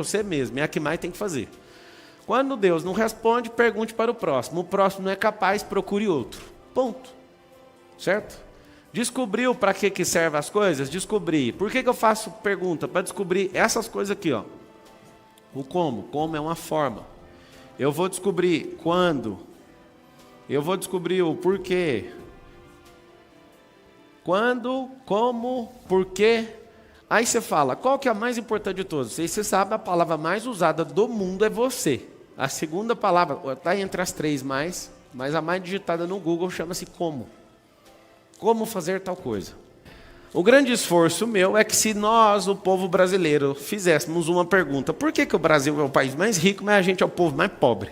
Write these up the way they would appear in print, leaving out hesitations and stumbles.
você mesmo, é a que mais tem que fazer. Quando Deus não responde, pergunte para o próximo. O próximo não é capaz, procure outro. Ponto. Certo? Descobriu para que servem as coisas? Descobri. Por que eu faço pergunta? Para descobrir essas coisas aqui, ó. O como. Como é uma forma. Eu vou descobrir quando. Eu vou descobrir o porquê. Quando, como, porquê. Aí você fala, qual que é a mais importante de todas? Você sabe, a palavra mais usada do mundo é você. A segunda palavra, está entre as três mais, mas a mais digitada no Google chama-se como. Como fazer tal coisa. O grande esforço meu é que se nós, o povo brasileiro, fizéssemos uma pergunta, por que o Brasil é o país mais rico, mas a gente é o povo mais pobre?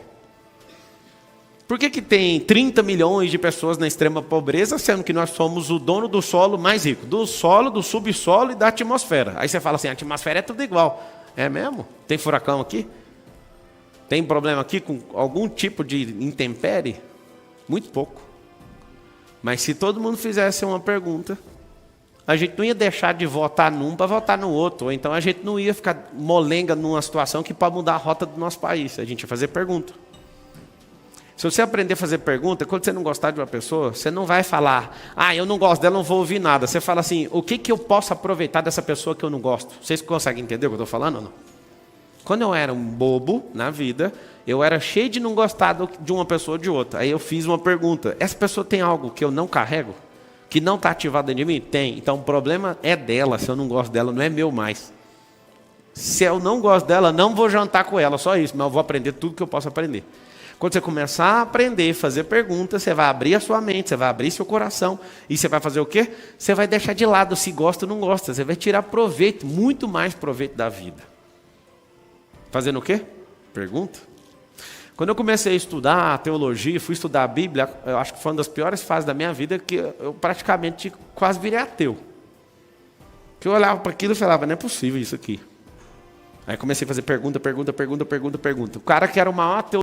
Por que tem 30 milhões de pessoas na extrema pobreza, sendo que nós somos o dono do solo mais rico? Do solo, do subsolo e da atmosfera. Aí você fala assim, a atmosfera é tudo igual. É mesmo? Tem furacão aqui? Tem problema aqui com algum tipo de intempérie? Muito pouco. Mas se todo mundo fizesse uma pergunta, a gente não ia deixar de votar num para votar no outro. Ou então a gente não ia ficar molenga numa situação que pode mudar a rota do nosso país. A gente ia fazer pergunta. Se você aprender a fazer pergunta, quando você não gostar de uma pessoa, você não vai falar, eu não gosto dela, não vou ouvir nada. Você fala assim, o que eu posso aproveitar dessa pessoa que eu não gosto? Vocês conseguem entender o que eu estou falando ou não? Quando eu era um bobo na vida, eu era cheio de não gostar de uma pessoa ou de outra. Aí eu fiz uma pergunta, essa pessoa tem algo que eu não carrego? Que não está ativado dentro de mim? Tem. Então o problema é dela, se eu não gosto dela, não é meu mais. Se eu não gosto dela, não vou jantar com ela, só isso, mas eu vou aprender tudo que eu posso aprender. Quando você começar a aprender, fazer perguntas, você vai abrir a sua mente, você vai abrir seu coração, e você vai fazer o quê? Você vai deixar de lado se gosta ou não gosta, você vai tirar proveito, muito mais proveito da vida. Fazendo o quê? Pergunta. Quando eu comecei a estudar teologia, fui estudar a Bíblia, eu acho que foi uma das piores fases da minha vida, que eu praticamente quase virei ateu. Que eu olhava para aquilo e falava, não é possível isso aqui. Aí comecei a fazer pergunta. O cara que era o maior ateu